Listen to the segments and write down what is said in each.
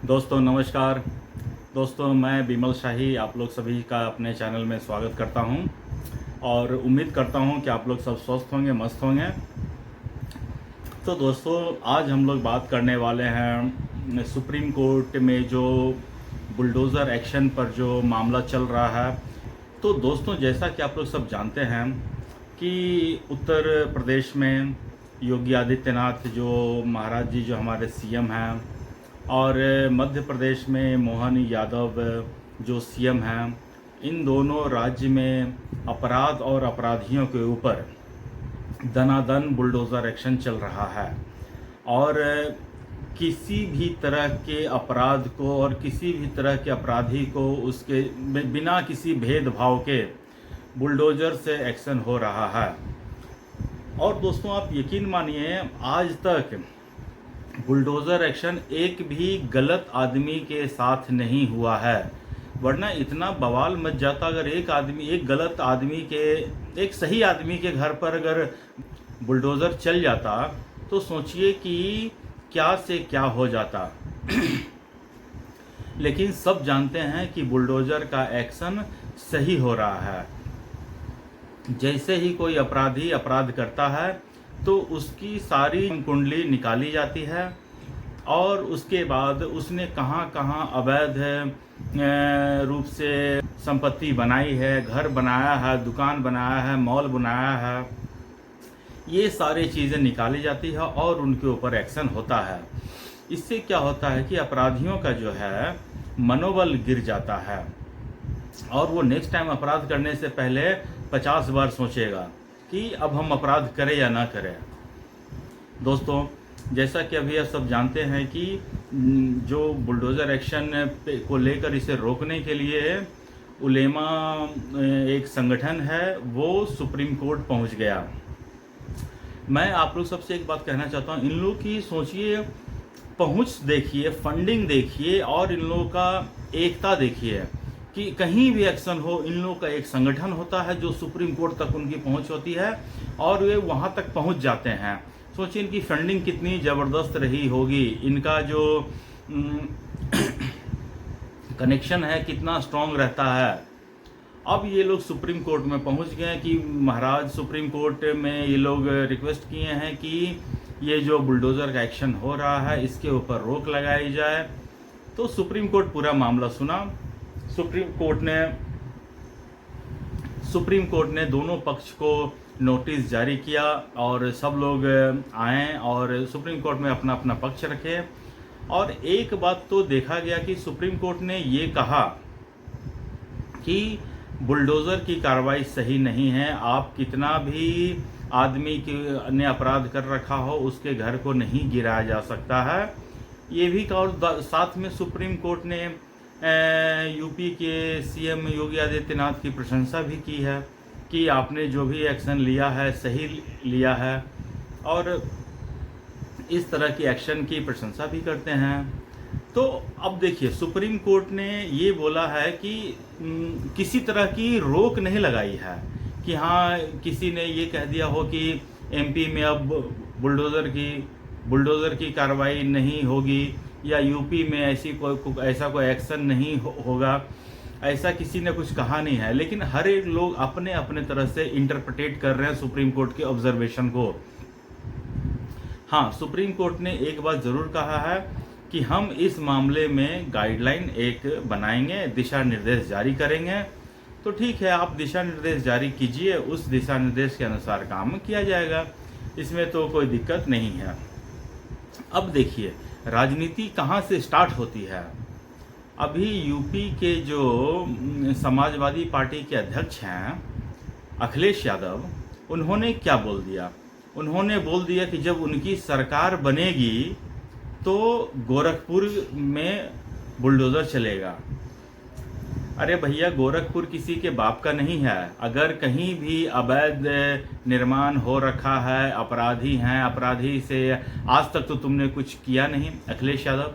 दोस्तों नमस्कार। दोस्तों मैं बिमल शाही आप लोग सभी का अपने चैनल में स्वागत करता हूं और उम्मीद करता हूं कि आप लोग सब स्वस्थ होंगे, मस्त होंगे। तो दोस्तों आज हम लोग बात करने वाले हैं सुप्रीम कोर्ट में जो बुलडोज़र एक्शन पर जो मामला चल रहा है। तो दोस्तों जैसा कि आप लोग सब जानते हैं कि उत्तर प्रदेश में योगी आदित्यनाथ जो महाराज जी जो हमारे सीएम हैं और मध्य प्रदेश में मोहन यादव जो सीएम हैं, इन दोनों राज्य में अपराध और अपराधियों के ऊपर दनादन बुलडोज़र एक्शन चल रहा है और किसी भी तरह के अपराध को और किसी भी तरह के अपराधी को उसके बिना किसी भेदभाव के बुलडोज़र से एक्शन हो रहा है। और दोस्तों आप यकीन मानिए आज तक बुलडोज़र एक्शन एक भी गलत आदमी के साथ नहीं हुआ है, वरना इतना बवाल मच जाता अगर एक गलत आदमी के एक सही आदमी के घर पर अगर बुलडोज़र चल जाता तो सोचिए कि क्या से क्या हो जाता। लेकिन सब जानते हैं कि बुलडोज़र का एक्शन सही हो रहा है। जैसे ही कोई अपराधी अपराध करता है तो उसकी सारी कुंडली निकाली जाती है और उसके बाद उसने कहाँ कहाँ अवैध रूप से संपत्ति बनाई है, घर बनाया है, दुकान बनाया है, मॉल बनाया है, ये सारी चीज़ें निकाली जाती है और उनके ऊपर एक्शन होता है। इससे क्या होता है कि अपराधियों का जो है मनोबल गिर जाता है और वो नेक्स्ट टाइम अपराध करने से पहले 50 बार सोचेगा कि अब हम अपराध करें या ना करें। दोस्तों जैसा कि अभी आप सब जानते हैं कि जो बुलडोज़र एक्शन को लेकर इसे रोकने के लिए उलेमा एक संगठन है वो सुप्रीम कोर्ट पहुंच गया। मैं आप लोग सबसे एक बात कहना चाहता हूं, इन लोग की सोचिए पहुंच देखिए, फंडिंग देखिए और इन लोगों का एकता देखिए कि कहीं भी एक्शन हो इन लोगों का एक संगठन होता है जो सुप्रीम कोर्ट तक उनकी पहुंच होती है और वे वहां तक पहुंच जाते हैं। सोचिए इनकी फंडिंग कितनी ज़बरदस्त रही होगी, इनका जो कनेक्शन है कितना स्ट्रांग रहता है। अब ये लोग सुप्रीम कोर्ट में पहुंच गए कि महाराज सुप्रीम कोर्ट में ये लोग रिक्वेस्ट किए हैं कि ये जो बुलडोज़र का एक्शन हो रहा है इसके ऊपर रोक लगाई जाए। तो सुप्रीम कोर्ट पूरा मामला सुना। सुप्रीम कोर्ट ने दोनों पक्ष को नोटिस जारी किया और सब लोग आए और सुप्रीम कोर्ट में अपना अपना पक्ष रखे। और एक बात तो देखा गया कि सुप्रीम कोर्ट ने ये कहा कि बुलडोज़र की कार्रवाई सही नहीं है, आप कितना भी आदमी ने अपराध कर रखा हो उसके घर को नहीं गिराया जा सकता है। ये भी कहा और साथ में सुप्रीम कोर्ट ने यूपी के सीएम योगी आदित्यनाथ की प्रशंसा भी की है कि आपने जो भी एक्शन लिया है सही लिया है और इस तरह की एक्शन की प्रशंसा भी करते हैं। तो अब देखिए सुप्रीम कोर्ट ने ये बोला है कि किसी तरह की रोक नहीं लगाई है कि हाँ किसी ने ये कह दिया हो कि एमपी में अब बुलडोज़र की कार्रवाई नहीं होगी या यूपी में ऐसा कोई एक्शन नहीं होगा, ऐसा किसी ने कुछ कहा नहीं है। लेकिन हर एक लोग अपने अपने तरह से इंटरप्रेटेट कर रहे हैं सुप्रीम कोर्ट के ऑब्जर्वेशन को। हाँ, सुप्रीम कोर्ट ने एक बात ज़रूर कहा है कि हम इस मामले में गाइडलाइन एक बनाएंगे, दिशा निर्देश जारी करेंगे। तो ठीक है, आप दिशा निर्देश जारी कीजिए, उस दिशा निर्देश के अनुसार काम किया जाएगा, इसमें तो कोई दिक्कत नहीं है। अब देखिए राजनीति कहाँ से स्टार्ट होती है। अभी यूपी के जो समाजवादी पार्टी के अध्यक्ष हैं अखिलेश यादव, उन्होंने क्या बोल दिया? उन्होंने बोल दिया कि जब उनकी सरकार बनेगी तो गोरखपुर में बुलडोज़र चलेगा। अरे भैया, गोरखपुर किसी के बाप का नहीं है। अगर कहीं भी अवैध निर्माण हो रखा है, अपराधी हैं, अपराधी से आज तक तो तुमने कुछ किया नहीं अखिलेश यादव।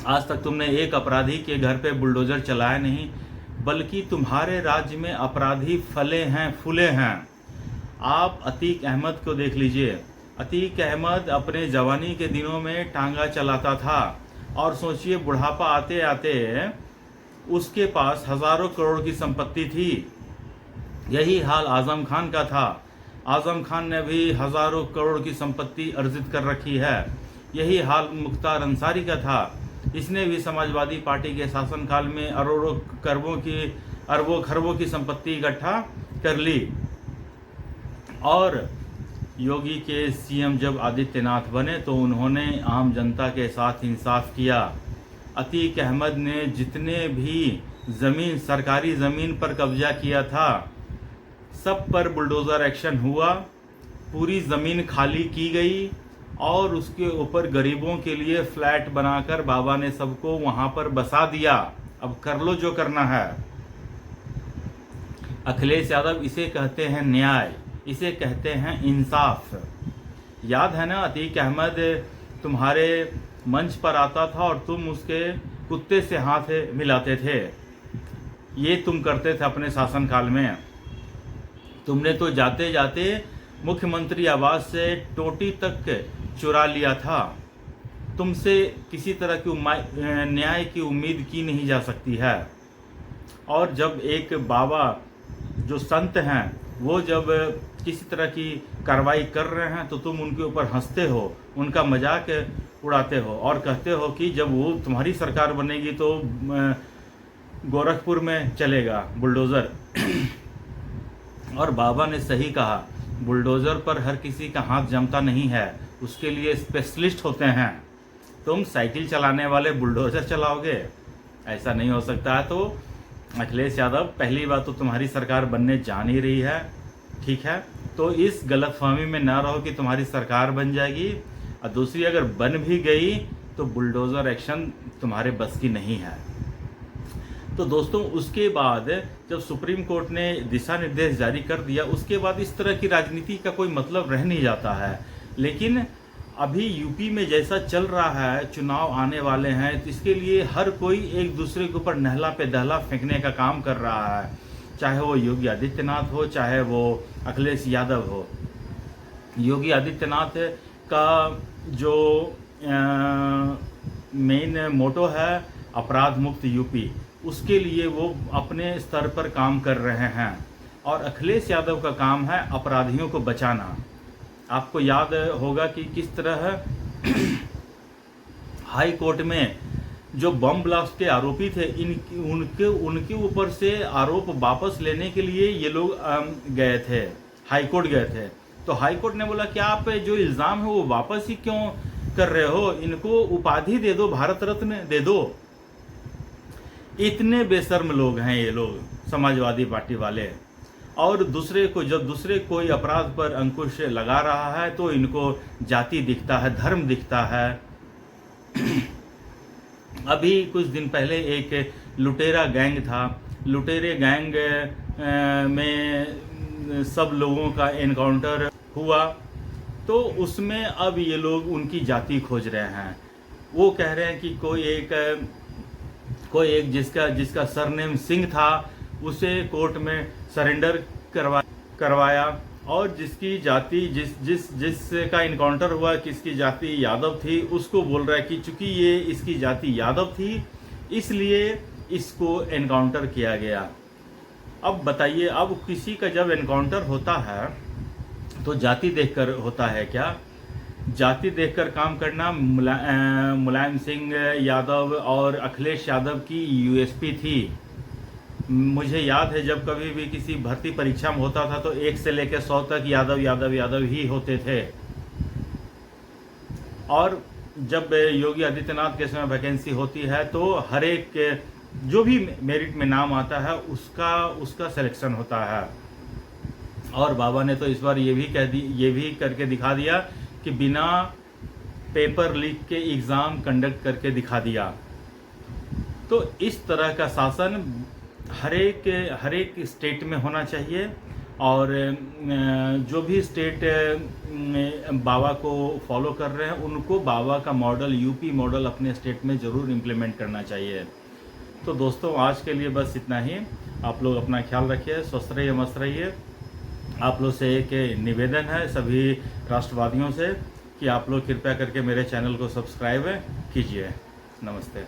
आज तक तुमने एक अपराधी के घर पे बुलडोज़र चलाया नहीं, बल्कि तुम्हारे राज्य में अपराधी फले हैं, फूले हैं। आप अतीक अहमद को देख लीजिए। अतीक अहमद अपने जवानी के दिनों में टांगा चलाता था और सोचिए बुढ़ापा आते आते उसके पास हजारों करोड़ की संपत्ति थी। यही हाल आजम खान का था। आजम खान ने भी हजारों करोड़ की संपत्ति अर्जित कर रखी है। यही हाल मुख्तार अंसारी का था। इसने भी समाजवादी पार्टी के शासनकाल में अरबों खरबों की संपत्ति इकट्ठा कर ली। और योगी के सीएम जब आदित्यनाथ बने तो उन्होंने आम जनता के साथ इंसाफ किया। अतीक अहमद ने जितने भी सरकारी ज़मीन पर कब्जा किया था, सब पर बुलडोज़र एक्शन हुआ। पूरी ज़मीन खाली की गई और उसके ऊपर गरीबों के लिए फ्लैट बनाकर बाबा ने सबको वहाँ पर बसा दिया। अब कर लो जो करना है। अखिलेश यादव इसे कहते हैं न्याय, इसे कहते हैं इंसाफ। याद है ना, अतीक अहमद तुम्हारे मंच पर आता था और तुम उसके कुत्ते से हाथ मिलाते थे। ये तुम करते थे अपने शासनकाल में। तुमने तो जाते जाते मुख्यमंत्री आवास से टोटी तक चुरा लिया था। तुमसे किसी तरह की न्याय की उम्मीद की नहीं जा सकती है। और जब एक बाबा जो संत हैं वो जब किसी तरह की कार्रवाई कर रहे हैं तो तुम उनके ऊपर हंसते हो, उनका मजाक उड़ाते हो और कहते हो कि जब वो तुम्हारी सरकार बनेगी तो गोरखपुर में चलेगा बुलडोज़र। और बाबा ने सही कहा, बुलडोज़र पर हर किसी का हाथ जमता नहीं है, उसके लिए स्पेशलिस्ट होते हैं। तुम साइकिल चलाने वाले बुलडोज़र चलाओगे, ऐसा नहीं हो सकता है। तो अखिलेश यादव, पहली बात तो तुम्हारी सरकार बनने जा नहीं रही है, ठीक है, तो इस गलतफहमी में ना रहो कि तुम्हारी सरकार बन जाएगी। और दूसरी, अगर बन भी गई तो बुलडोज़र एक्शन तुम्हारे बस की नहीं है। तो दोस्तों, उसके बाद जब सुप्रीम कोर्ट ने दिशा निर्देश जारी कर दिया, उसके बाद इस तरह की राजनीति का कोई मतलब रह नहीं जाता है। लेकिन अभी यूपी में जैसा चल रहा है, चुनाव आने वाले हैं, तो इसके लिए हर कोई एक दूसरे के ऊपर नहला पे दहला फेंकने का काम कर रहा है, चाहे वो योगी आदित्यनाथ हो, चाहे वो अखिलेश यादव हो। योगी आदित्यनाथ का जो मेन मोटो है अपराध मुक्त यूपी, उसके लिए वो अपने स्तर पर काम कर रहे हैं। और अखिलेश यादव का काम है अपराधियों को बचाना। आपको याद होगा कि किस तरह हाई कोर्ट में जो बम ब्लास्ट के आरोपी थे, उनके ऊपर से आरोप वापस लेने के लिए ये लोग गए थे, हाई कोर्ट गए थे। तो हाई कोर्ट ने बोला कि आप जो इल्ज़ाम है वो वापस ही क्यों कर रहे हो, इनको उपाधि दे दो, भारत रत्न दे दो। इतने बेशर्म लोग हैं ये लोग, समाजवादी पार्टी वाले। और जब दूसरे कोई अपराध पर अंकुश लगा रहा है तो इनको जाति दिखता है, धर्म दिखता है। अभी कुछ दिन पहले एक लुटेरा गैंग था, लुटेरे गैंग में सब लोगों का एनकाउंटर हुआ, तो उसमें अब ये लोग उनकी जाति खोज रहे हैं। वो कह रहे हैं कि कोई एक जिसका सरनेम सिंह था, उसे कोर्ट में सरेंडर करवाया, और जिसकी जाति जिसका इनकाउंटर हुआ, किसकी जाति यादव थी, उसको बोल रहा है कि चूंकि ये इसकी जाति यादव थी इसलिए इसको एनकाउंटर किया गया। अब बताइए, अब किसी का जब एनकाउंटर होता है तो जाति देखकर होता है क्या? जाति देखकर काम करना मुलायम सिंह यादव और अखिलेश यादव की यूएसपी थी। मुझे याद है जब कभी भी किसी भर्ती परीक्षा में होता था तो 1 से लेकर 100 तक यादव ही होते थे। और जब योगी आदित्यनाथ के समय वैकेंसी होती है तो हर एक जो भी मेरिट में नाम आता है उसका सिलेक्शन होता है। और बाबा ने तो इस बार ये भी करके दिखा दिया कि बिना पेपर लीक के एग्ज़ाम कंडक्ट करके दिखा दिया। तो इस तरह का शासन हर एक स्टेट में होना चाहिए। और जो भी स्टेट बाबा को फॉलो कर रहे हैं उनको बाबा का मॉडल, यूपी मॉडल अपने स्टेट में ज़रूर इम्प्लीमेंट करना चाहिए। तो दोस्तों, आज के लिए बस इतना ही। आप लोग अपना ख्याल रखिए, स्वस्थ रहिए, मस्त रहिए। आप लोग से एक निवेदन है सभी राष्ट्रवादियों से कि आप लोग कृपया करके मेरे चैनल को सब्सक्राइब कीजिए। नमस्ते।